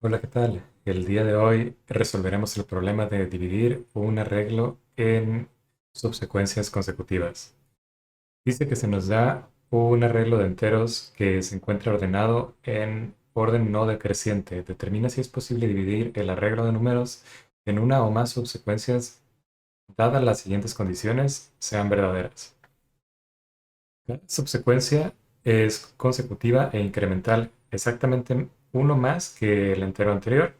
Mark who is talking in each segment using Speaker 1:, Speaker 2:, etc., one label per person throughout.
Speaker 1: Hola, ¿qué tal? El día de hoy resolveremos el problema de dividir un arreglo en subsecuencias consecutivas. Dice que se nos da un arreglo de enteros que se encuentra ordenado en orden no decreciente. Determina si es posible dividir el arreglo de números en una o más subsecuencias dadas las siguientes condiciones sean verdaderas. Cada subsecuencia es consecutiva e incremental, exactamente uno más que el entero anterior.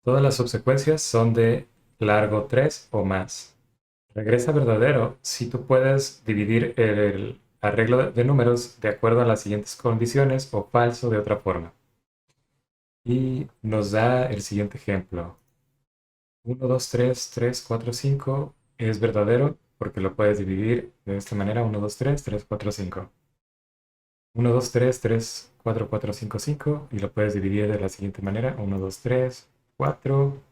Speaker 1: Todas las subsecuencias son de largo 3 o más. Regresa verdadero si tú puedes dividir el arreglo de números de acuerdo a las siguientes condiciones o falso de otra forma. Y nos da el siguiente ejemplo. 1, 2, 3, 3, 4, 5 es verdadero porque lo puedes dividir de esta manera: 1, 2, 3, 3, 4, 5. 1, 2, 3, 3, 4, 4, 5, 5 y lo puedes dividir de la siguiente manera: 1, 2, 3, 4,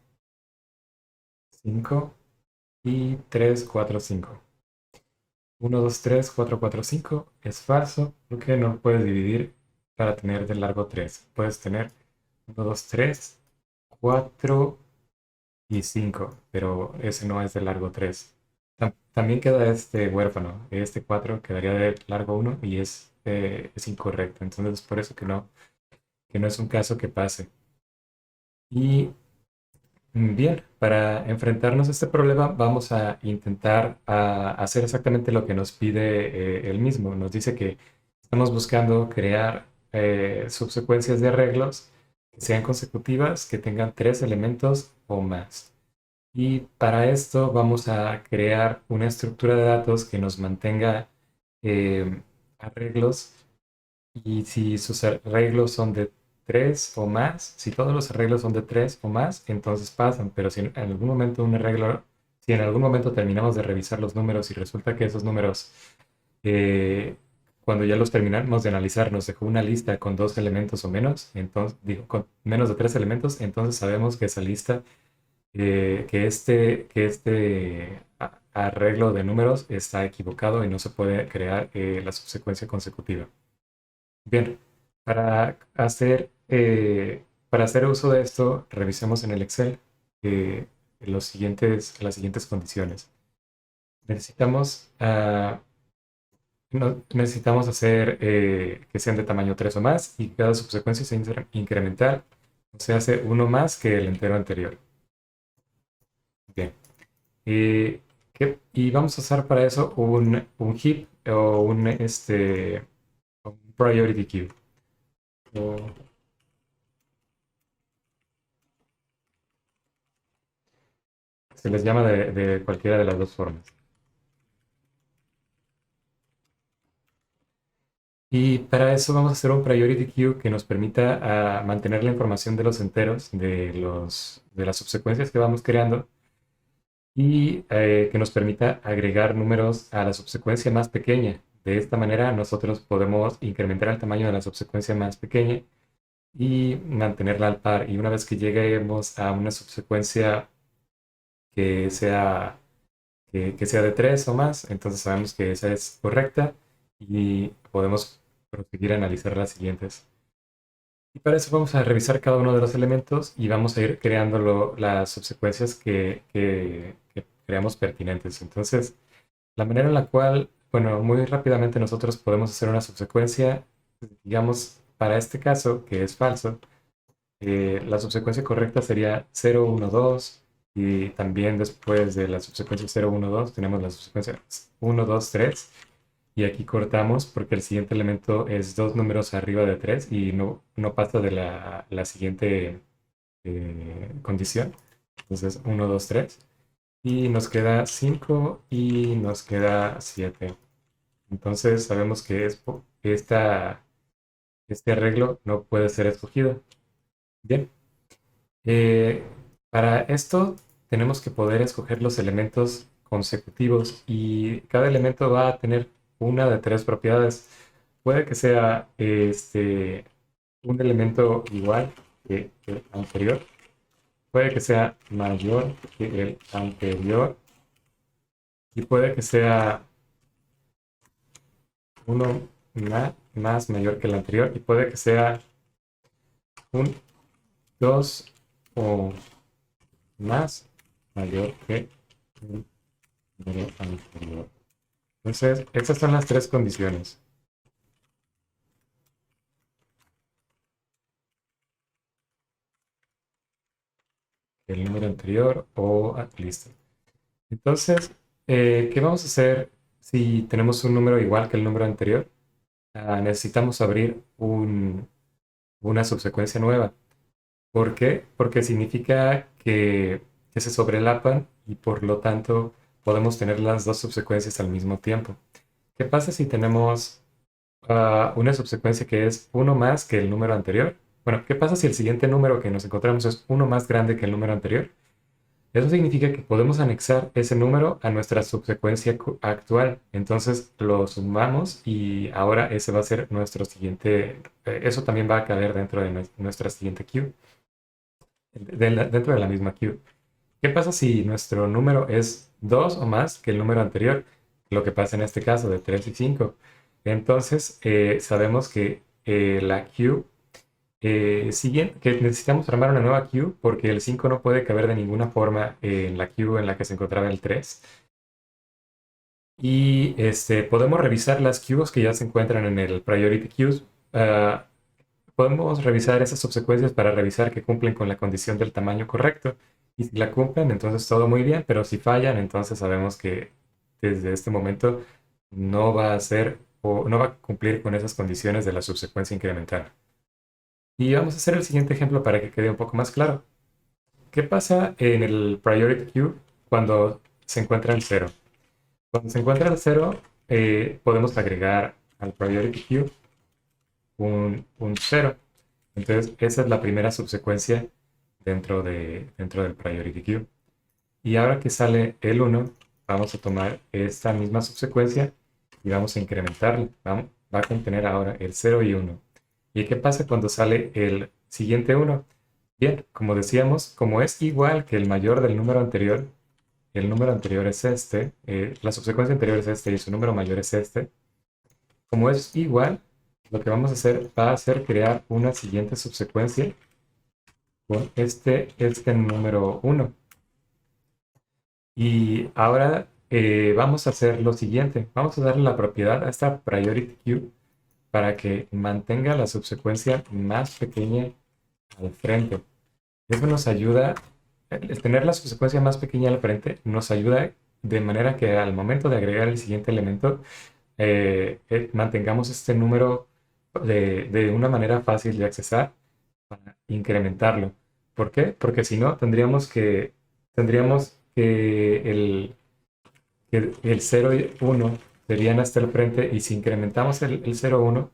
Speaker 1: 5 y 3, 4, 5. 1, 2, 3, 4, 4, 5 es falso porque no puedes dividir para tener de largo 3. Puedes tener 1, 2, 3, 4 y 5, pero ese no es de largo 3. También queda este huérfano. Este 4 quedaría de largo 1 y es incorrecto. Entonces es por eso que no es un caso que pase. Y bien, para enfrentarnos a este problema vamos a intentar hacer exactamente lo que nos pide él mismo. Nos dice que estamos buscando crear subsecuencias de arreglos que sean consecutivas, que tengan tres elementos o más. Y para esto vamos a crear una estructura de datos que nos mantenga eh, arreglos, y si sus arreglos son de 3 o más, si todos los arreglos son de 3 o más, entonces pasan. Pero si en algún momento un arreglo, si en algún momento terminamos de revisar los números y resulta que esos números, eh, cuando ya los terminamos de analizar, nos dejó una lista con dos elementos o menos, entonces, digo, con menos de tres elementos, entonces sabemos que esa lista, que este arreglo de números está equivocado y no se puede crear la subsecuencia consecutiva. Bien, para hacer uso de esto, revisemos en el Excel eh, las siguientes condiciones. Necesitamos, necesitamos hacer que sean de tamaño 3 o más y cada subsecuencia sea incremental, o sea, hace uno más que el entero anterior. Bien, eh, y vamos a usar para eso un heap o un priority queue. O se les llama de cualquiera de las dos formas. Y para eso vamos a hacer un priority queue que nos permita mantener la información de los enteros, de las subsecuencias que vamos creando, y que nos permita agregar números a la subsecuencia más pequeña. De esta manera nosotros podemos incrementar el tamaño de la subsecuencia más pequeña y mantenerla al par. Y una vez que lleguemos a una subsecuencia que sea, que sea de 3 o más, entonces sabemos que esa es correcta y podemos proseguir a analizar las siguientes. Y para eso vamos a revisar cada uno de los elementos y vamos a ir creando las subsecuencias que creamos pertinentes. Entonces, la manera en la cual, bueno, muy rápidamente nosotros podemos hacer una subsecuencia, digamos, para este caso, que es falso, la subsecuencia correcta sería 0, 1, 2, y también después de la subsecuencia 0, 1, 2 tenemos la subsecuencia 1, 2, 3. Y aquí cortamos porque el siguiente elemento es dos números arriba de 3 y no pasa de la siguiente condición. Entonces 1, 2, 3. Y nos queda 5 y nos queda 7. Entonces sabemos que este arreglo no puede ser escogido. Bien. Eh, para esto tenemos que poder escoger los elementos consecutivos y cada elemento va a tener una de tres propiedades. Puede que sea un elemento igual que el anterior, puede que sea mayor que el anterior y puede que sea uno más mayor que el anterior y puede que sea un 2 o más mayor que el número anterior. Entonces, estas son las tres condiciones. El número anterior o listo. Entonces, ¿qué vamos a hacer si tenemos un número igual que el número anterior? Necesitamos abrir una subsecuencia nueva. ¿Por qué? Porque significa que se sobrelapan y por lo tanto podemos tener las dos subsecuencias al mismo tiempo. ¿Qué pasa si tenemos una subsecuencia que es uno más que el número anterior? Bueno, ¿qué pasa si el siguiente número que nos encontramos es uno más grande que el número anterior? Eso significa que podemos anexar ese número a nuestra subsecuencia actual. Entonces lo sumamos y ahora ese va a ser nuestro siguiente, eso también va a caber dentro de nuestra siguiente queue, dentro de la misma queue. ¿Qué pasa si nuestro número es 2 o más que el número anterior? Lo que pasa en este caso de 3 y 5. Entonces sabemos que la queue siguiente, que necesitamos armar una nueva queue porque el 5 no puede caber de ninguna forma en la queue en la que se encontraba el 3. Y podemos revisar las queues que ya se encuentran en el priority queues. Podemos revisar esas subsecuencias para revisar que cumplen con la condición del tamaño correcto. Y si la cumplen, entonces todo muy bien, pero si fallan, entonces sabemos que desde este momento no va a ser o no va a cumplir con esas condiciones de la subsecuencia incremental. Y vamos a hacer el siguiente ejemplo para que quede un poco más claro. ¿Qué pasa en el priority queue cuando se encuentra el 0? Cuando se encuentra el 0, podemos agregar al priority queue un 0. Entonces, esa es la primera subsecuencia dentro del priority queue. Y ahora que sale el 1, vamos a tomar esta misma subsecuencia y vamos a incrementarla. Va a contener ahora el 0 y 1. ¿Y qué pasa cuando sale el siguiente 1? Bien, como decíamos, como es igual que el mayor del número anterior, el número anterior es este, la subsecuencia anterior es este y su número mayor es este. Como es igual, lo que vamos a hacer va a ser crear una siguiente subsecuencia con este número 1. Y ahora vamos a hacer lo siguiente. Vamos a darle la propiedad a esta priority queue para que mantenga la subsecuencia más pequeña al frente. Eso nos ayuda, el tener la subsecuencia más pequeña al frente nos ayuda de manera que al momento de agregar el siguiente elemento, mantengamos este número de una manera fácil de accesar para incrementarlo. ¿Por qué? Porque si no, tendríamos que el 0 y 1 serían hasta el frente y si incrementamos el 0, 1,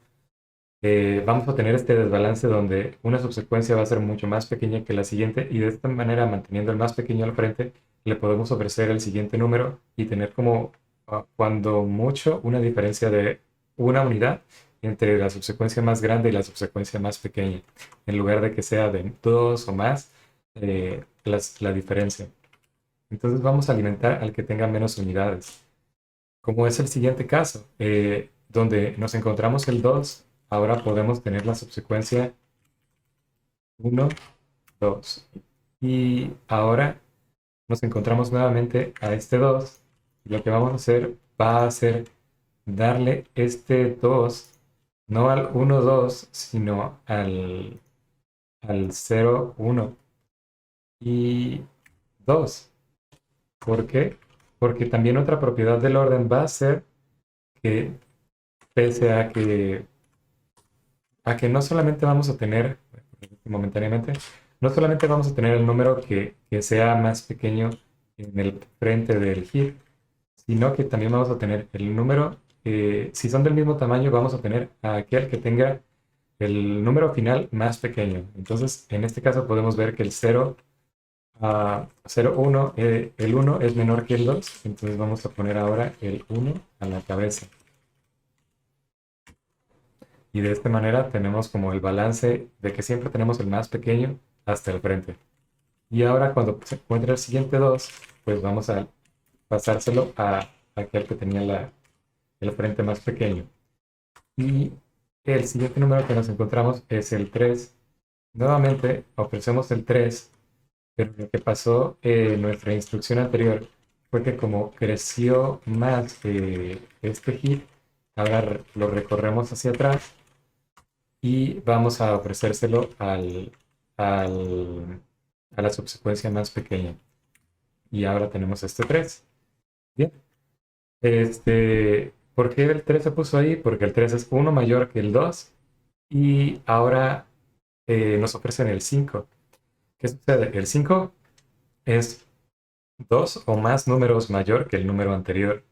Speaker 1: vamos a tener este desbalance donde una subsecuencia va a ser mucho más pequeña que la siguiente y de esta manera, manteniendo el más pequeño al frente, le podemos ofrecer el siguiente número y tener como cuando mucho una diferencia de una unidad entre la subsecuencia más grande y la subsecuencia más pequeña, en lugar de que sea de 2 o más la diferencia. Entonces vamos a alimentar al que tenga menos unidades. Como es el siguiente caso, donde nos encontramos el 2, ahora podemos tener la subsecuencia 1, 2. Y ahora nos encontramos nuevamente a este 2. Y lo que vamos a hacer va a ser darle este 2, no al 1, 2, sino al 0, 1 y 2. ¿Por qué? Porque también otra propiedad del orden va a ser que pese a que no solamente vamos a tener, momentáneamente, no solamente vamos a tener el número que sea más pequeño en el frente del heap, sino que también vamos a tener el número, si son del mismo tamaño, vamos a tener a aquel que tenga el número final más pequeño. Entonces, en este caso podemos ver que el 0, 0, 1, el 1 es menor que el 2, entonces vamos a poner ahora el 1 a la cabeza. Y de esta manera tenemos como el balance de que siempre tenemos el más pequeño hasta el frente. Y ahora cuando se encuentre el siguiente 2, pues vamos a pasárselo a aquel que tenía el frente más pequeño. Y el siguiente número que nos encontramos es el 3. Nuevamente ofrecemos el 3, pero lo que pasó en nuestra instrucción anterior fue que como creció más este heap, ahora lo recorremos hacia atrás y vamos a ofrecérselo a la subsecuencia más pequeña. Y ahora tenemos este 3. Bien. ¿Por qué el 3 se puso ahí? Porque el 3 es uno mayor que el 2 y ahora nos ofrecen el 5. ¿Qué sucede? El 5 es dos o más números mayor que el número anterior.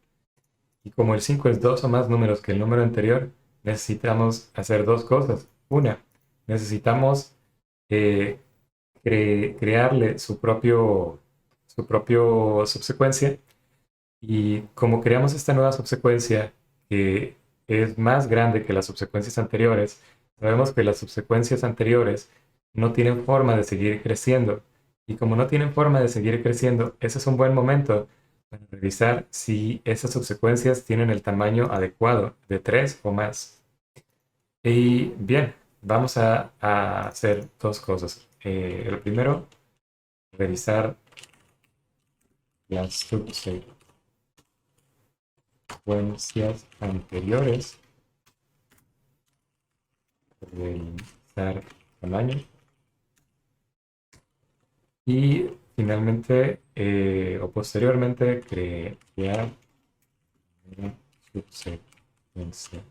Speaker 1: Y como el 5 es dos o más números que el número anterior, necesitamos hacer dos cosas. Una, necesitamos eh, crearle su propio subsecuencia. Y como creamos esta nueva subsecuencia que es más grande que las subsecuencias anteriores, sabemos que las subsecuencias anteriores no tienen forma de seguir creciendo. Y como no tienen forma de seguir creciendo, ese es un buen momento para revisar si esas subsecuencias tienen el tamaño adecuado de 3 o más. Y bien, vamos a hacer dos cosas. El primero, revisar las subsecuencias anteriores, revisar tamaño y finalmente o posteriormente crear una subsecuencia.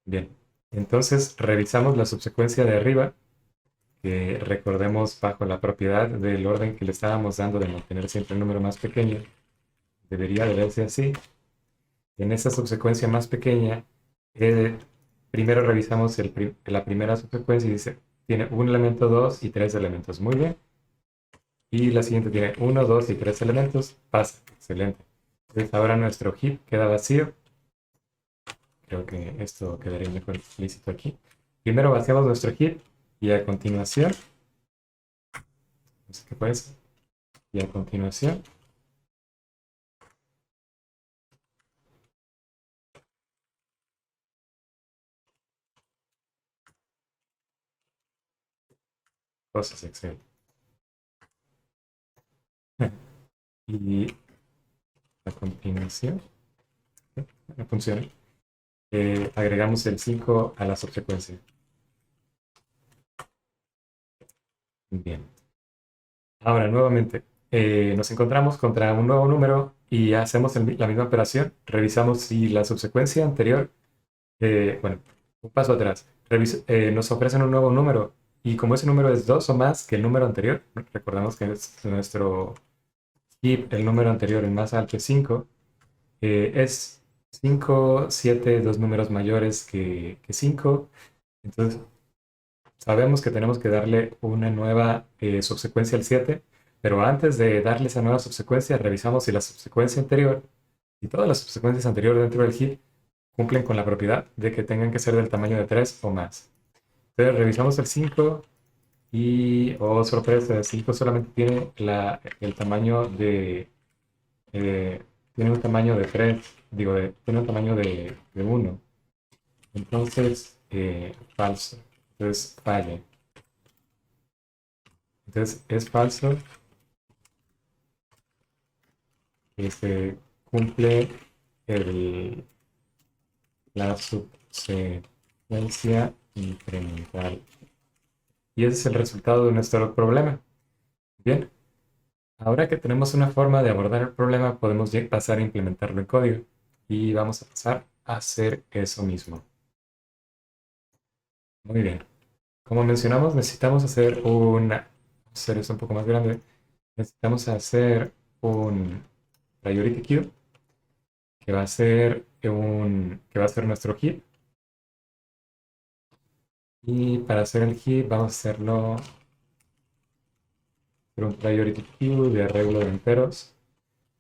Speaker 1: Bien, entonces revisamos la subsecuencia de arriba, que recordemos bajo la propiedad del orden que le estábamos dando de mantener siempre el número más pequeño, debería de verse así. En esta subsecuencia más pequeña, eh, primero revisamos la primera subsecuencia y dice, tiene un elemento, dos y tres elementos. Muy bien. Y la siguiente tiene uno, dos y tres elementos. Pasa. Excelente. Entonces ahora nuestro heap queda vacío. Creo que esto quedaría mejor explícito aquí. Primero vaciamos nuestro heap y a continuación, no sé qué puede ser, y a continuación, cosas Excel. Y a continuación, no funciona. Agregamos el 5 a la subsecuencia. Bien. Ahora, nuevamente, nos encontramos contra un nuevo número y hacemos la misma operación. Revisamos si la subsecuencia anterior, bueno, un paso atrás, nos ofrecen un nuevo número y como ese número es 2 o más que el número anterior, recordamos que es nuestro heap, el número anterior, el más alto es 5, es 5, 7, dos números mayores que 5. Entonces, sabemos que tenemos que darle una nueva subsecuencia al 7, pero antes de darle esa nueva subsecuencia, revisamos si la subsecuencia anterior y todas las subsecuencias anteriores dentro del heap cumplen con la propiedad de que tengan que ser del tamaño de 3 o más. Entonces revisamos el 5 y, oh sorpresa, el 5 solamente tiene el tamaño eh, tiene un tamaño de 3, digo, tiene un tamaño de 1. Entonces, falso. Entonces, falla. Entonces, es falso que se cumple el, la subsecuencia incremental. Y ese es el resultado de nuestro problema. Bien, ahora que tenemos una forma de abordar el problema, podemos pasar a implementarlo en código. Y vamos a pasar a hacer eso mismo. Muy bien. Como mencionamos, necesitamos hacer hacer esto un poco más grande. Necesitamos hacer un priority queue que va a ser nuestro heap. Y para hacer el heap vamos a hacerlo por un priority queue de arreglo de enteros,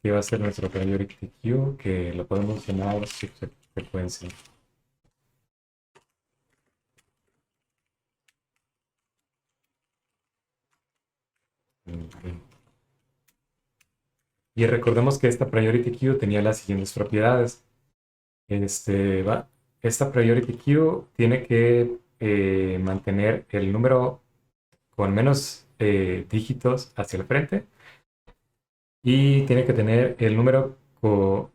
Speaker 1: que va a ser nuestro priority queue, que lo podemos llamar subsecuencia. Y recordemos que esta priority queue tenía las siguientes propiedades. esta priority queue tiene que mantener el número con menos dígitos hacia el frente y tiene que tener el número,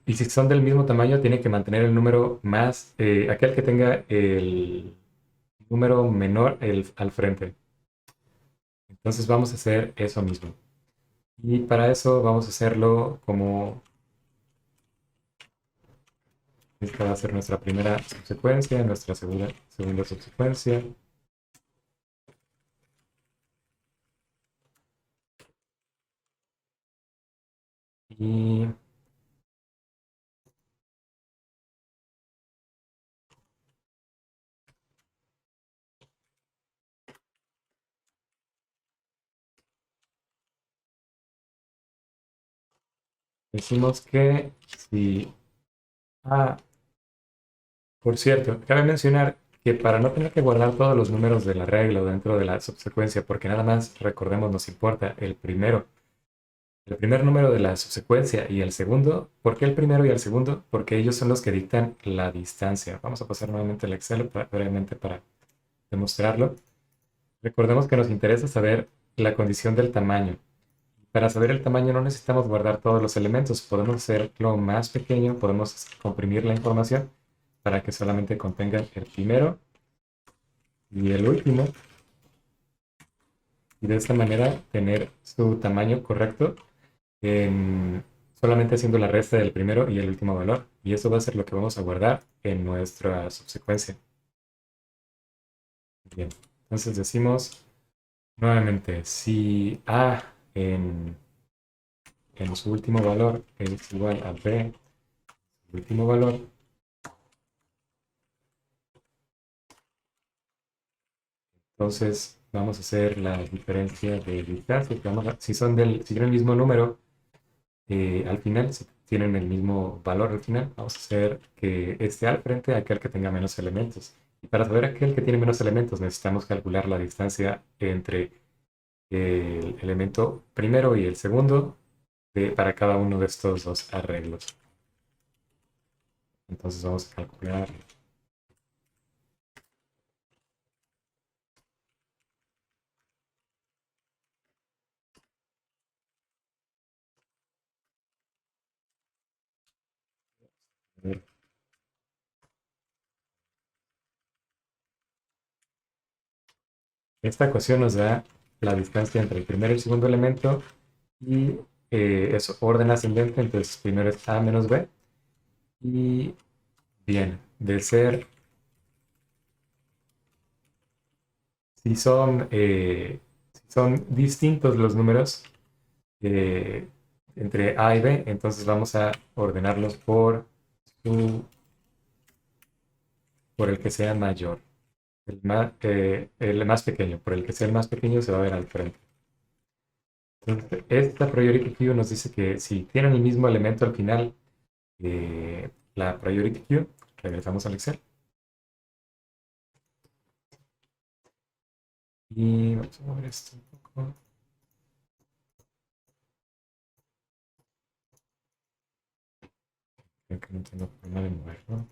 Speaker 1: y si son del mismo tamaño, tiene que mantener el número más, aquel que tenga el número menor al frente. Entonces vamos a hacer eso mismo. Y para eso vamos a hacerlo como esta va a ser nuestra primera subsecuencia, nuestra segunda subsecuencia. Y decimos que si... Ah, por cierto, cabe mencionar que para no tener que guardar todos los números de la regla o dentro de la subsecuencia, porque nada más, recordemos, nos importa el primer número de la subsecuencia y el segundo. ¿Por qué el primero y el segundo? Porque ellos son los que dictan la distancia. Vamos a pasar nuevamente el Excel brevemente para demostrarlo. Recordemos que nos interesa saber la condición del tamaño. Para saber el tamaño no necesitamos guardar todos los elementos, podemos hacerlo más pequeño, podemos comprimir la información para que solamente contengan el primero y el último, y de esta manera tener su tamaño correcto solamente haciendo la resta del primero y el último valor. Y eso va a ser lo que vamos a guardar en nuestra subsecuencia. Bien, entonces decimos nuevamente, si A en su último valor es igual a B, su último valor, entonces vamos a hacer la diferencia de distancia. Si tienen el mismo número al final, si tienen el mismo valor al final, vamos a hacer que esté al frente aquel que tenga menos elementos. Y para saber aquel que tiene menos elementos, necesitamos calcular la distancia entre el elemento primero y el segundo para cada uno de estos dos arreglos. Entonces vamos a calcular. Esta ecuación nos da la distancia entre el primer y el segundo elemento y es orden ascendente, entonces primero es A menos B. Y bien, de ser, si son distintos los números eh, entre A y B, entonces vamos a ordenarlos por el que sea mayor. El más pequeño, por el que sea el más pequeño se va a ver al frente. Entonces, esta priority queue nos dice que si tienen el mismo elemento al final, la priority queue, regresamos al Excel. Y vamos a mover esto un poco. Creo que no tengo problema de moverlo.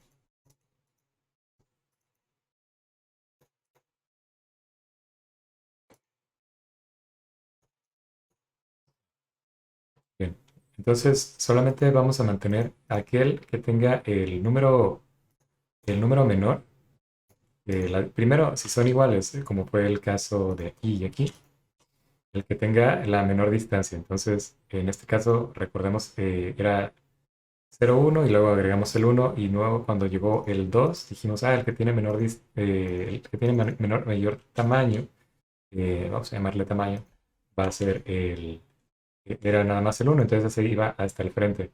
Speaker 1: Bien, entonces solamente vamos a mantener aquel que tenga el número menor. Primero, si son iguales, como fue el caso de aquí y aquí, el que tenga la menor distancia. Entonces, en este caso, recordemos, era 0, 1 y luego agregamos el 1 y luego cuando llegó el 2 dijimos, el que tiene el que tiene mayor tamaño, vamos a llamarle tamaño, va a ser era nada más el 1, entonces se iba hasta el frente.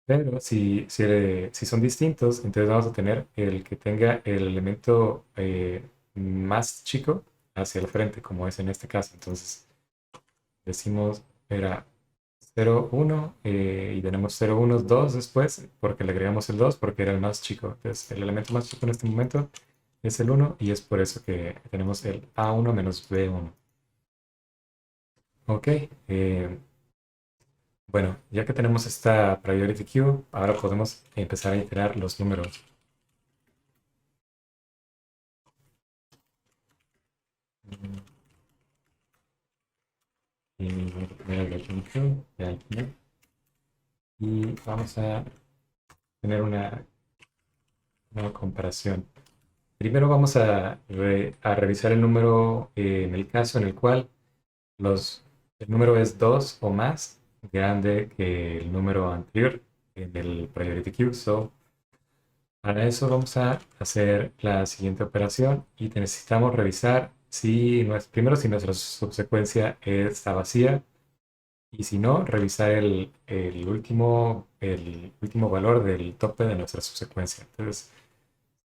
Speaker 1: Pero si son distintos, entonces vamos a tener el que tenga el elemento más chico hacia el frente, como es en este caso. Entonces decimos era 0, 1 y tenemos 0, 1, 2 después, porque le agregamos el 2 porque era el más chico. Entonces el elemento más chico en este momento es el 1 y es por eso que tenemos el A1 menos B1. Ok, bueno, ya que tenemos esta priority queue, ahora podemos empezar a iterar los números. Y voy a poner el return true ya al final. Y vamos a tener una comparación. Primero vamos a revisar el número en el caso en el cual el número es 2 o más grande que el número anterior en el priority queue. So, para eso vamos a hacer la siguiente operación y necesitamos revisar primero si nuestra subsecuencia está vacía y si no, revisar el último valor del tope de nuestra subsecuencia. Entonces,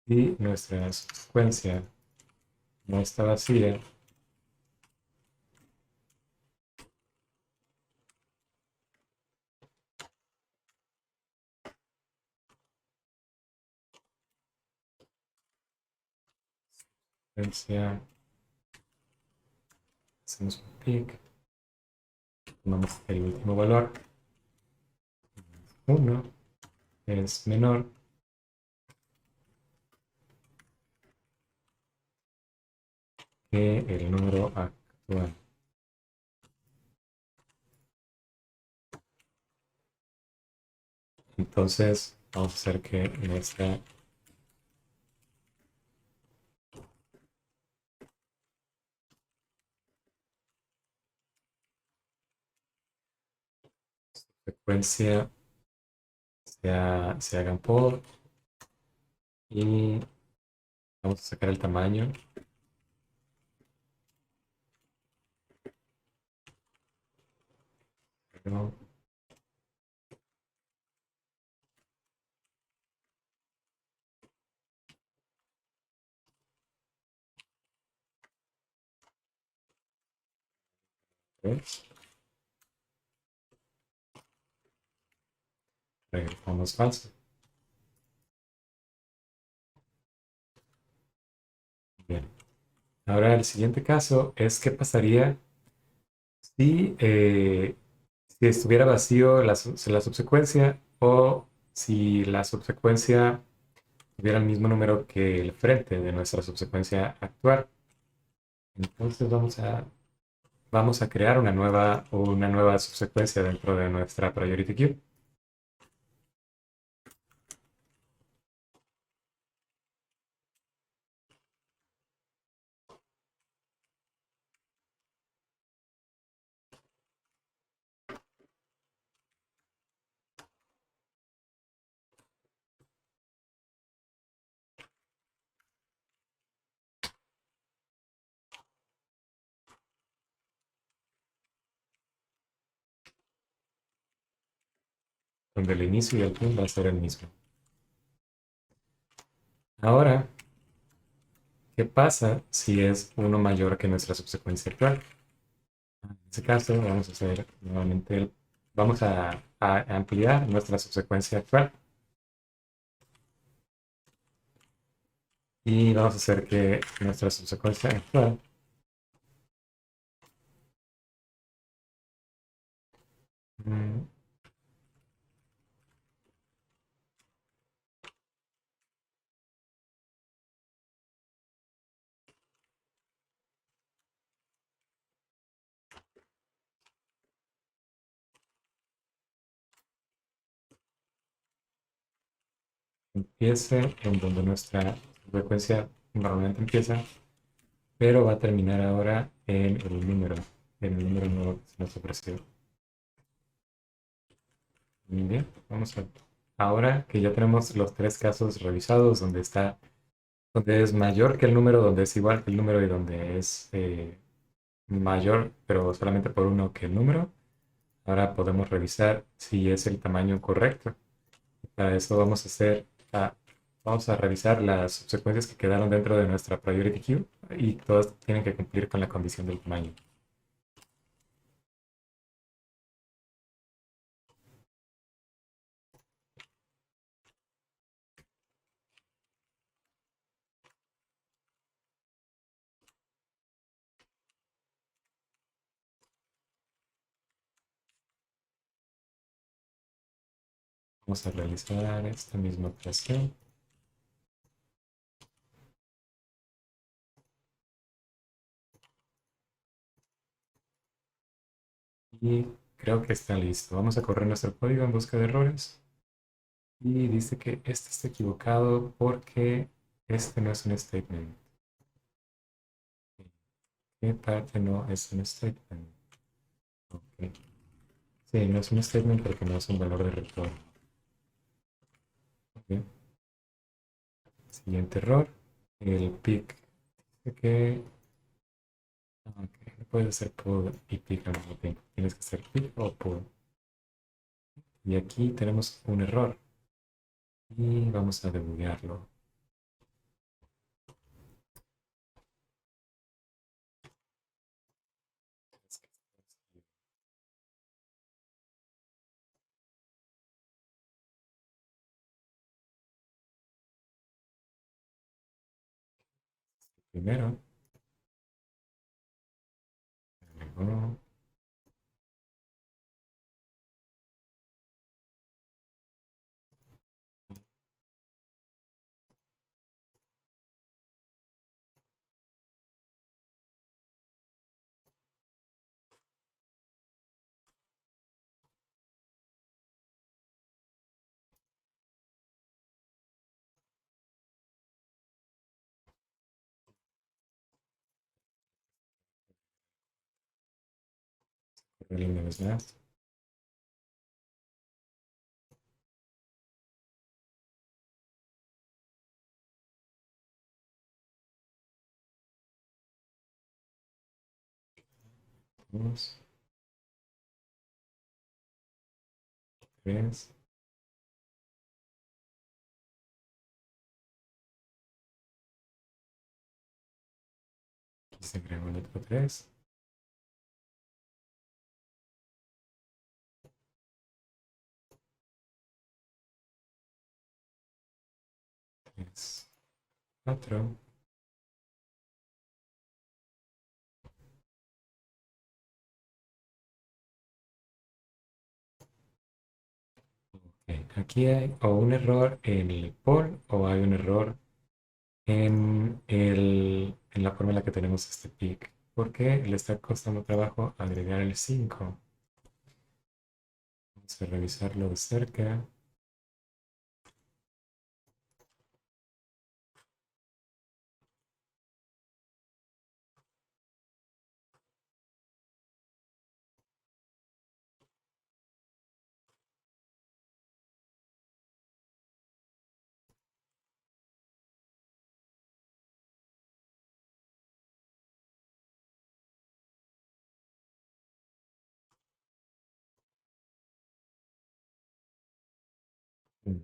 Speaker 1: si nuestra subsecuencia no está vacía, secuencia, hacemos un pick, tomamos el último valor, 1 es menor que el número actual. Entonces, vamos a hacer que nuestra secuencia se haga un poll y vamos a sacar el tamaño. ¿No? ¿Ves? Regresamos falso. Bien. Ahora el siguiente caso es qué pasaría si estuviera vacío la subsecuencia o si la subsecuencia tuviera el mismo número que el frente de nuestra subsecuencia actual. Entonces vamos a crear una nueva subsecuencia dentro de nuestra priority queue. Donde el inicio y el fin va a ser el mismo. Ahora, ¿qué pasa si es uno mayor que nuestra subsecuencia actual? En ese caso, vamos a hacer nuevamente, vamos a ampliar nuestra subsecuencia actual y vamos a hacer que nuestra subsecuencia actual mm, empiece en donde nuestra frecuencia normalmente empieza, pero va a terminar ahora en el número nuevo que se nos ofreció. Muy bien, ahora que ya tenemos los tres casos revisados, donde es mayor que el número, donde es igual que el número y donde es mayor, pero solamente por uno que el número, ahora podemos revisar si es el tamaño correcto. Para eso vamos a revisar las subsecuencias que quedaron dentro de nuestra priority queue y todas tienen que cumplir con la condición del tamaño. Vamos a realizar esta misma operación. Y creo que está listo. Vamos a correr nuestro código en busca de errores. Y dice que este está equivocado porque este no es un statement. ¿Qué parte no es un statement? Ok. Sí, no es un statement porque no es un valor de retorno. Ok. Siguiente error. El pick. Dice que ok, no puedes hacer pull y pick al mismo tiempo. Tienes que hacer pick o pull. Y aquí tenemos un error. Y vamos a debuguearlo. Primero, luego, correr una vez más. Dos, tres. Aquí se agregó el otro tres. Tres, cuatro. Ok, aquí hay o un error en el poll o hay un error en la forma en la que tenemos este pick. Porque le está costando trabajo agregar el 5. Vamos a revisarlo de cerca. Mm.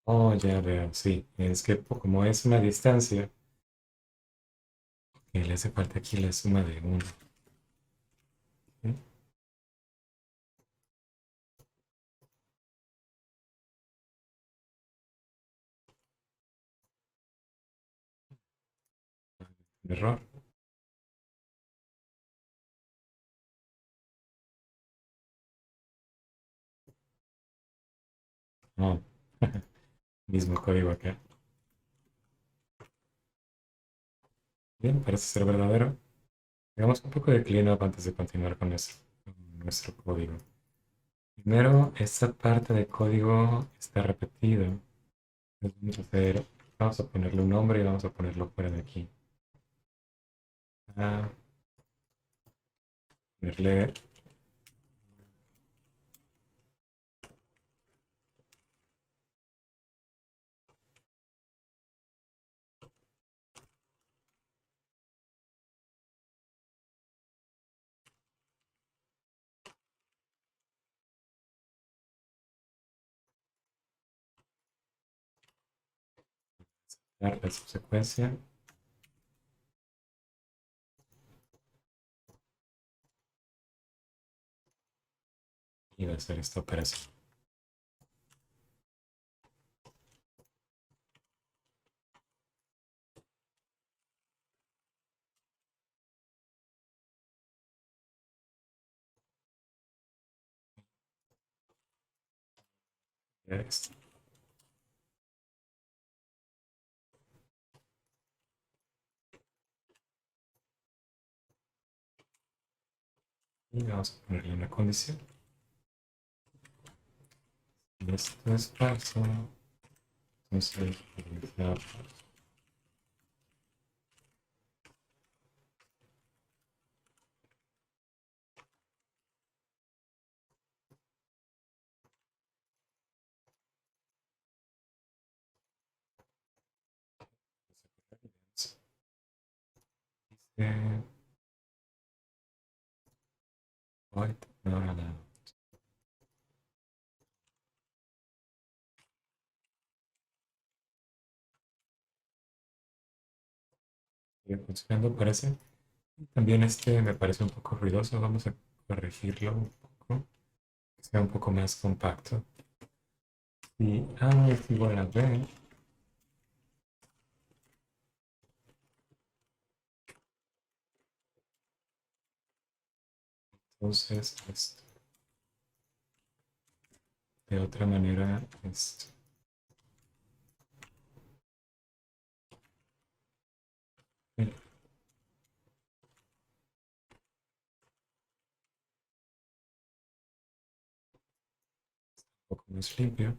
Speaker 1: Oh, ya veo, sí. Es que como es una distancia, le hace falta aquí la suma de uno. ¿Sí? Error. No, mismo código acá. Bien, parece ser verdadero. Hagamos un poco de cleanup antes de continuar con nuestro código. Primero, esta parte de código está repetida. Vamos a ponerle un nombre y vamos a ponerlo fuera de aquí. A ponerle la subsecuencia y va a hacer esta operación. Esto. Y vamos a ponerle una condición. Si esto es falso, entonces publicidad falso. Dice void, no, no, no. Sigue funcionando, parece. Y también este me parece un poco ruidoso. Vamos a corregirlo un poco, que sea un poco más compacto. Y A es igual a B, entonces esto. De otra manera, esto. Un poco más limpio.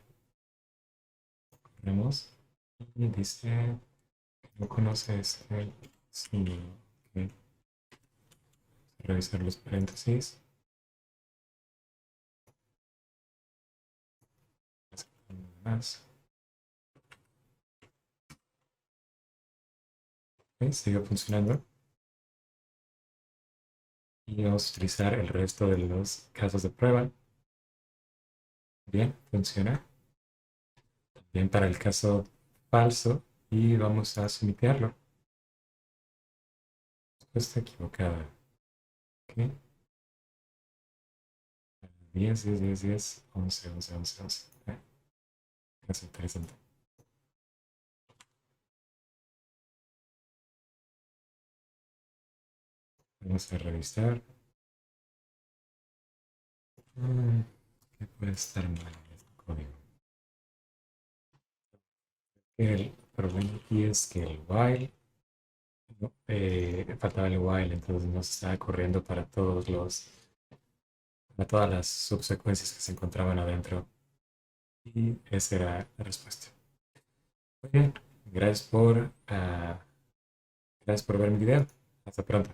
Speaker 1: Vemos. Y dice que no conoce este símbolo. Ok. Revisar los paréntesis. Más. Ok, sigue funcionando. Y vamos a utilizar el resto de los casos de prueba. Bien, funciona. Bien para el caso falso. Y vamos a sumitearlo. Respuesta equivocada. Ok. 10, 10, 10, 10, 11, 11, 11, 11. Es interesante. Vamos a revisar. ¿Qué puede estar mal en este código? El problema aquí es que el while, no, faltaba el while, entonces nos estaba corriendo para todas las subsecuencias que se encontraban adentro. Y esa era la respuesta. Muy bien, gracias por ver mi video. Hasta pronto.